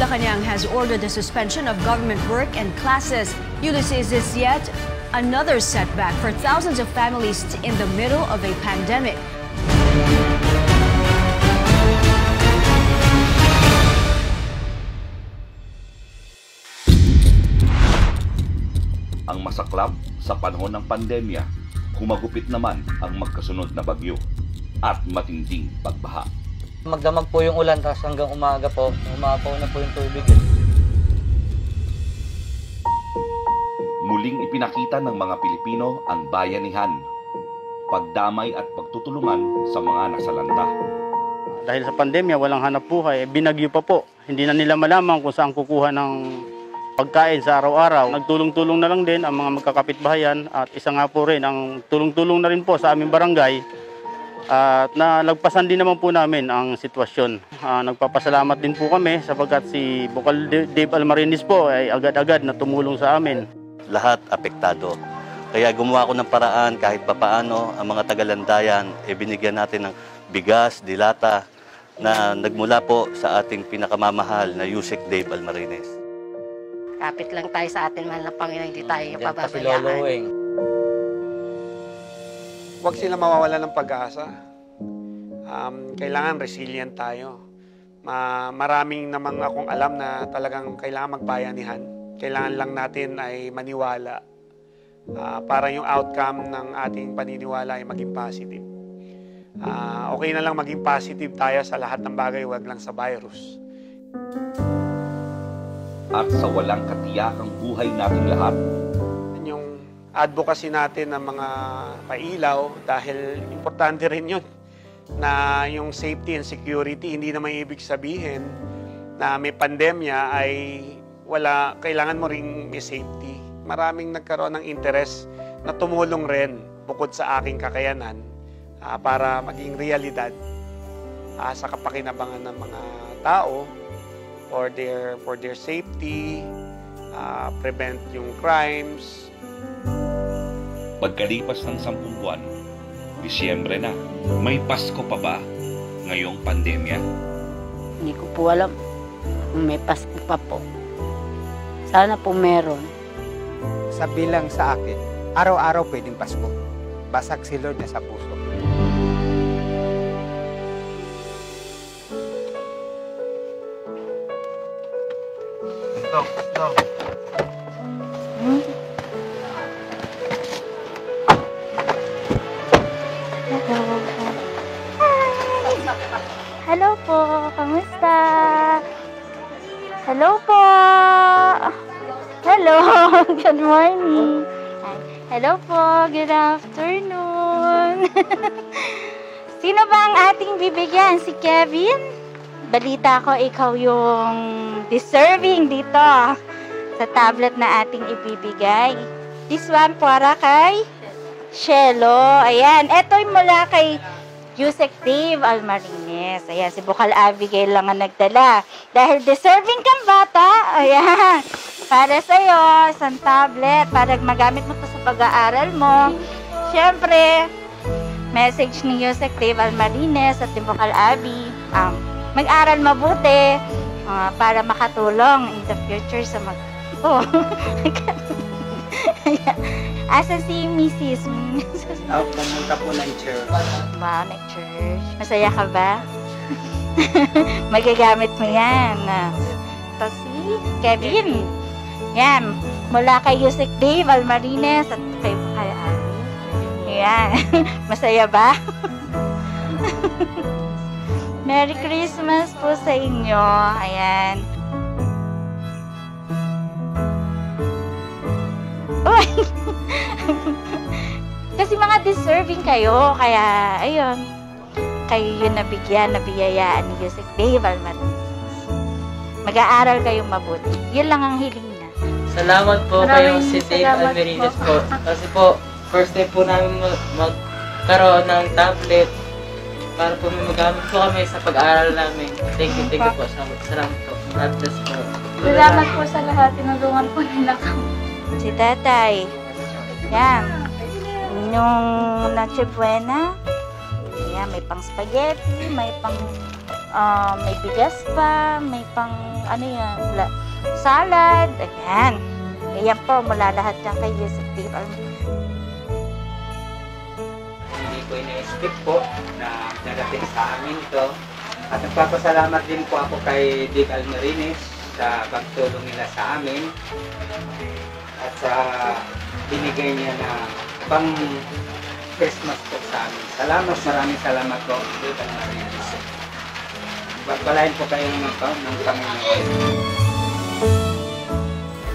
Malacanang has ordered the suspension of government work and classes. Ulysses is yet another setback for thousands of families in the middle of a pandemic. Ang masaklap sa panahon ng pandemya, humagupit naman ang magkasunod na bagyo at matinding pagbaha. Magdamag po yung ulan, tapos hanggang umaga po, umapaw na po yung tubig. Muling ipinakita ng mga Pilipino ang bayanihan, pagdamay at pagtutulungan sa mga nasalanta. Dahil sa pandemya, walang hanap buhay, binagyo pa po. Hindi na nila malaman kung saan kukuha ng pagkain sa araw-araw. Nagtulong-tulong na lang din ang mga magkakapitbahayan at isa nga po rin, ang tulong-tulong na rin po sa aming barangay at nalagpasan din naman po namin ang sitwasyon. Nagpapasalamat din po kami sapagkat si Bukal Dave Almarinis po ay agad-agad na tumulong sa amin. Lahat apektado. Kaya gumawa ko ng paraan kahit papaano ang mga tagalandayan, binigyan natin ng bigas, dilata na nagmula po sa ating pinakamamahal na Yusek Dave Almarinis. Kapit lang tayo sa atin, mahal na Panginoon, hindi tayo pababayaan. Huwag sila mawawala ng pag-asa. Kailangan resilient tayo. Maraming namang akong alam na talagang kailangan magbayanihan. Kailangan lang natin ay maniwala para yung outcome ng ating paniniwala ay maging positive. Okay na lang maging positive tayo sa lahat ng bagay, huwag lang sa virus. At sa walang katiyakang buhay nating lahat. Yung advocacy natin ng mga pailaw, dahil importante rin yun na yung safety and security, hindi naman ibig sabihin na may pandemya ay kailangan mo ring may safety. Maraming nagkaroon ng interest na tumulong rin bukod sa aking kakayanan para maging realidad sa kapakinabangan ng mga tao for their safety, prevent yung crimes. Pagkalipas ng 10 buwan, Disyembre na, may Pasko pa ba ngayong pandemya? Hindi ko po alam kung may Pasko pa po. Sana po meron. Sa bilang sa akin, araw-araw pwedeng Pasko. Basag si Lord na sa puso. Stop. Hello po, kamusta? Hello po. Hello, good morning. Hello po, good afternoon. Sino ba ang ating bibigyan? Si Kevin? Balita ko ikaw yung deserving dito sa tablet na ating ibibigay. This one para kay Shelo. Ayan, eto'y mula kay Yusek Dave Almarinis. Ayan, si Bukal Abigail lang ang nagdala. Dahil deserving kang bata, ayan, para sa'yo, isang tablet, para magamit mo ito sa pag-aaral mo. Siyempre, message ni Yusek Dave Almarinis at ni Bukal Abi, mag-aral mabuti para makatulong in the future sa Asa si Mrs. Pumunta po ng church. Wow, nag-church. Masaya ka ba? Magagamit mo yan. Ito si Kevin. Yan. Mula kay Yusek Dave Almarinis at kay Bukal Abi. Yan. Masaya ba? Merry Christmas po sa inyo. Ayan. Kasi mga deserving kayo, kaya ayun, kayo yung nabiyayaan ni Yusek Dave Almarinis. Mag-aaral kayong mabuti. Yun lang ang hiling na. Salamat po kayo si Dave Almarinis po. Kasi po, first time po namin magkaroon ng tablet para po may magamit po kami sa pag-aaral namin. Thank you po. Salamat po. God bless po. Salamat po sa lahat. Tinulungan po nila kami. Si Tatay. Yan. Yung Noche Buena. Yan, may pang spaghetti, may pang May bigas pa, may pang ano yan, salad, ayan. Ayan po, mula lahat yan kay Yusek Dave Almarinas. Hindi ko ina-expect po na darating sa amin to. At nagpapasalamat din po ako kay Dave Almarinas sa pagtulong nila sa amin. At sa binigay niya na pang Christmas po sa amin. Maraming salamat po, Dave Almarinas. Pagpalain po kayo ng Panginoon.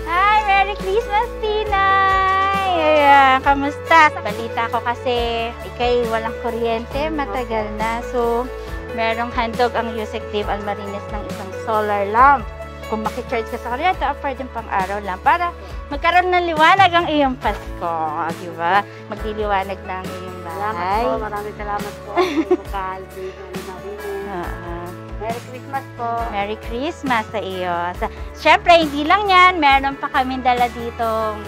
Hi! Merry Christmas, Tinay! Ayan, kamusta? Balita ko kasi ikay walang kuryente, matagal na. So, merong handog ang Yusek Dave Almarinas ng isang solar lamp. Kung makicharge ka sa kuryente, offer din pang araw lang para magkaroon ng liwanag ang iyong Pasko. Di ba? Magliliwanag na ang iyong bahay. Salamat po, maraming salamat po. Kay Dave Almarinas. Merry Christmas po. Merry Christmas sa iyo. Siyempre, hindi lang yan. Meron pa kami dala ditong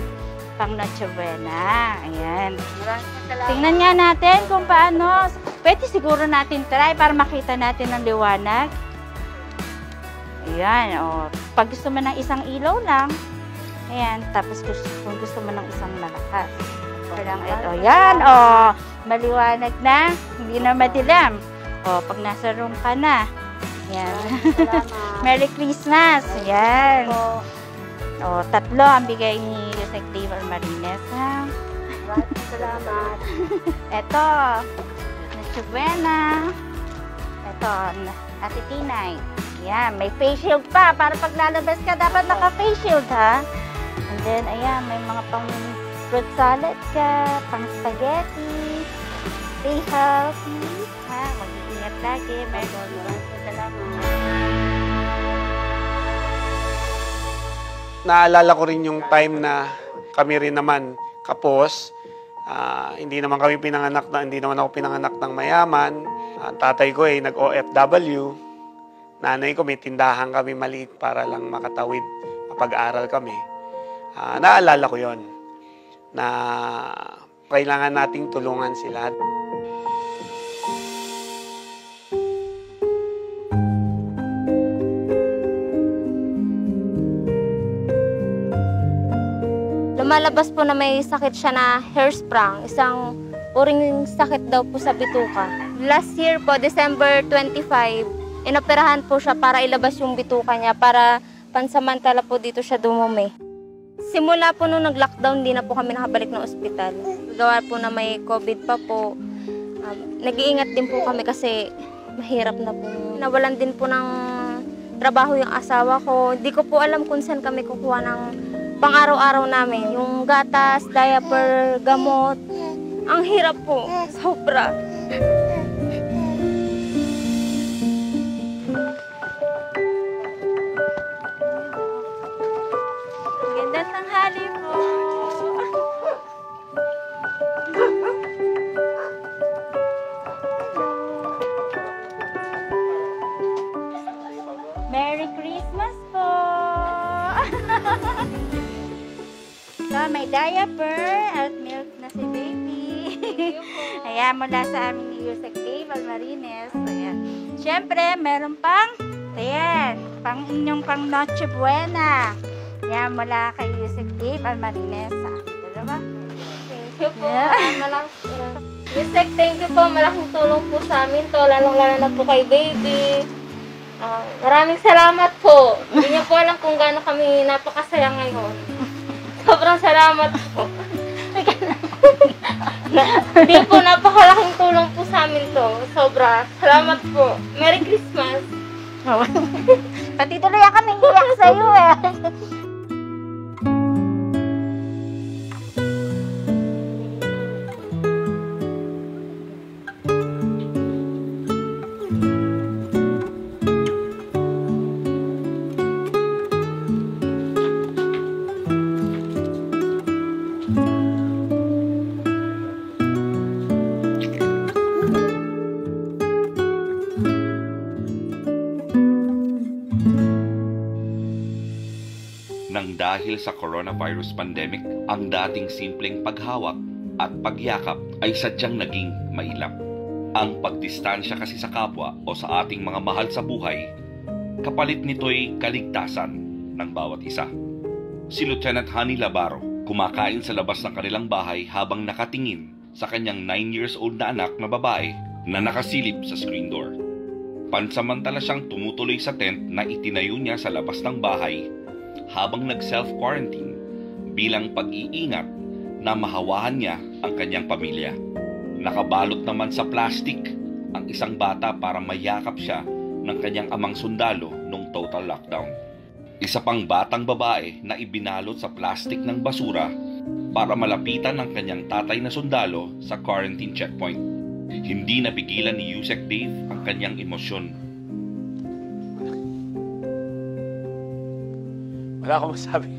pang Noche Buena. Ayan. Maraming salamat. Tingnan nga natin kung paano. Pwede siguro natin try para makita natin ang liwanag. Ayan. O. Pag gusto mo ng isang ilaw lang, ayan. Tapos kung gusto mo ng isang malakas. Parang ito. Ayan. O. Maliwanag na. Hindi na madilim. O. Pag nasa room ka na. Yan. Merry Christmas. Yan. O, 3 ang bigay ni Yusek Dave Almarinas. Ha? Maraming salamat. Ito. Noche Buena. Ito. Ate Tinay. Yan. May face shield pa. Para pag lalabas ka, dapat naka-face shield, ha? And then, ayan. May mga pang fruit salad ka. Pang spaghetti. Stay healthy. Ha? Mag-iingat lagi. Maraming Naalala ko rin yung time na kami rin naman kapos. Hindi naman ako pinanganak ng mayaman. Tatay ko ay nag-OFW. Nanay ko may tindahan kami maliit para lang makatawid, mapag-aral kami. Naalala ko yon na kailangan nating tulungan sila. Lumalabas po na may sakit siya na hair sprung, isang uring sakit daw po sa bituka. Last year po, December 25, inoperahan po siya para ilabas yung bituka niya para pansamantala po dito siya dumumi. Simula po nung nag-lockdown, di na po kami nakabalik ng ospital. Gawa po na may COVID pa po. Nag-iingat din po kami kasi mahirap na po. Nawalan din po ng trabaho yung asawa ko. Hindi ko po alam kung saan kami kukuha ng pang-araw-araw namin. Yung gatas, diaper, gamot. Ang hirap po. Sobra. Gandang tanghali po. Merry Christmas po. So, may diaper at milk na si baby. Ayan, mula sa amin ni Yusek Dave Almarinas. Ayan. Siyempre, meron pang, ayan, pang inyong pang Noche Buena. Ayan, mula kay Yusek Dave Almarinas. Dalawa. Thank you po. Yusek, thank you po. Malaking tulong po sa amin to. Lalong-lalo na po kay baby. Maraming salamat po. Hindi niyo po alam kung gaano kami napakasaya ngayon. Sobrang salamat po. Hindi po, napakalaking tulong po sa amin to. Sobra. Salamat po. Merry Christmas. Pati tuloy ako naiiyak sa'yo eh. Nang dahil sa coronavirus pandemic, ang dating simpleng paghawak at pagyakap ay sadyang naging mailap. Ang pagdistansya kasi sa kapwa o sa ating mga mahal sa buhay, kapalit nito'y kaligtasan ng bawat isa. Si Lieutenant Honey Labaro, kumakain sa labas ng kanilang bahay habang nakatingin sa kanyang 9 years old na anak na babae na nakasilip sa screen door. Pansamantala siyang tumutuloy sa tent na itinayo niya sa labas ng bahay habang nag-self-quarantine bilang pag-iingat na mahawahan niya ang kanyang pamilya. Nakabalot naman sa plastik ang isang bata para mayakap siya ng kanyang amang sundalo nung total lockdown. Isa pang batang babae na ibinalot sa plastik ng basura para malapitan ng kanyang tatay na sundalo sa quarantine checkpoint. Hindi napigilan ni Yusek Dave ang kanyang emosyon. Wala akong masabi.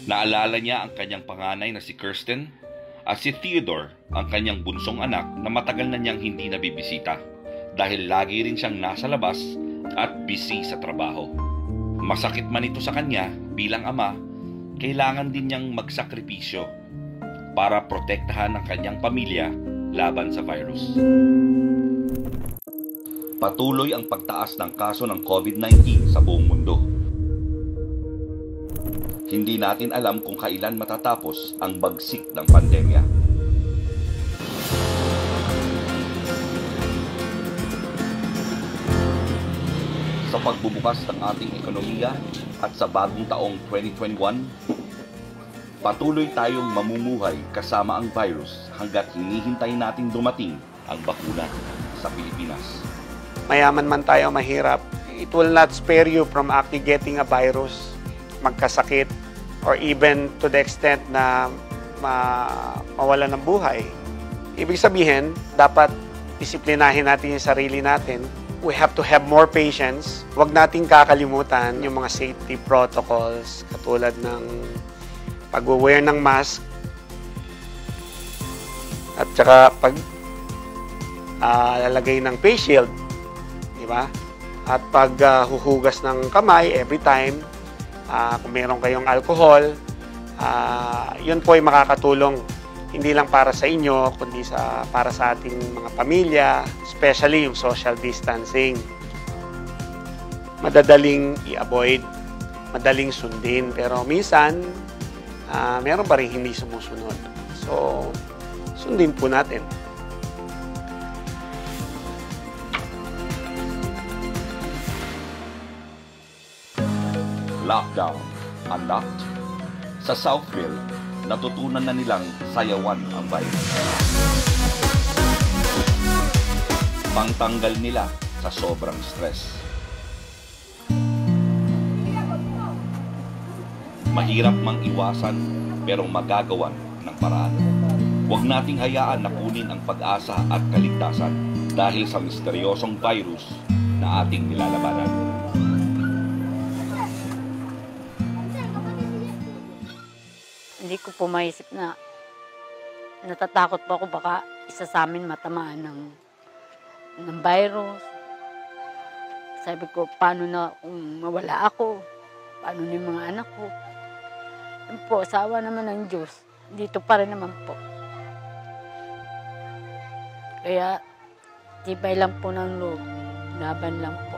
Naalala niya ang kanyang panganay na si Kirsten at si Theodore, ang kanyang bunsong anak na matagal na niyang hindi nabibisita dahil lagi rin siyang nasa labas at busy sa trabaho. Masakit man ito sa kanya bilang ama, kailangan din niyang magsakripisyo para protektahan ang kanyang pamilya laban sa virus. Patuloy ang pagtaas ng kaso ng COVID-19 sa buong mundo. Hindi natin alam kung kailan matatapos ang bagsik ng pandemya. Sa pagbubukas ng ating ekonomiya at sa bagong taong 2021, patuloy tayong mamumuhay kasama ang virus hanggat hinihintay nating dumating ang bakuna sa Pilipinas. Mayaman man tayo, mahirap, it will not spare you from actually getting a virus, magkasakit, or even to the extent na mawala ng buhay. Ibig sabihin, dapat disiplinahin natin yung sarili natin. We have to have more patience. Huwag nating kakalimutan yung mga safety protocols katulad ng pag-wear ng mask at saka lalagay ng face shield, di ba? At paghuhugas ng kamay every time. Kung meron kayong alcohol, yun po ay makakatulong hindi lang para sa inyo, kundi para sa ating mga pamilya, especially yung social distancing. Madadaling i-avoid, madaling sundin, pero minsan, meron pa rin hindi sumusunod. So, sundin po natin. Lockdown, unlocked. Sa Southville, natutunan na nilang sayawan ang virus. Pangtanggal nila sa sobrang stress. Mahirap mang iwasan, pero magagawan ng paraan. Huwag nating hayaan na kunin ang pag-asa at kaligtasan dahil sa misteryosong virus na ating nilalabanan. Hindi ko po maisip na natatakot po ako baka isa sa amin matamaan ng virus. Sabi ko, paano na kung mawala ako? Paano na yung mga anak ko? Yun po, asawa naman ng Diyos. Dito pa rin naman po. Kaya, tibay lang po ng loob. Laban lang po.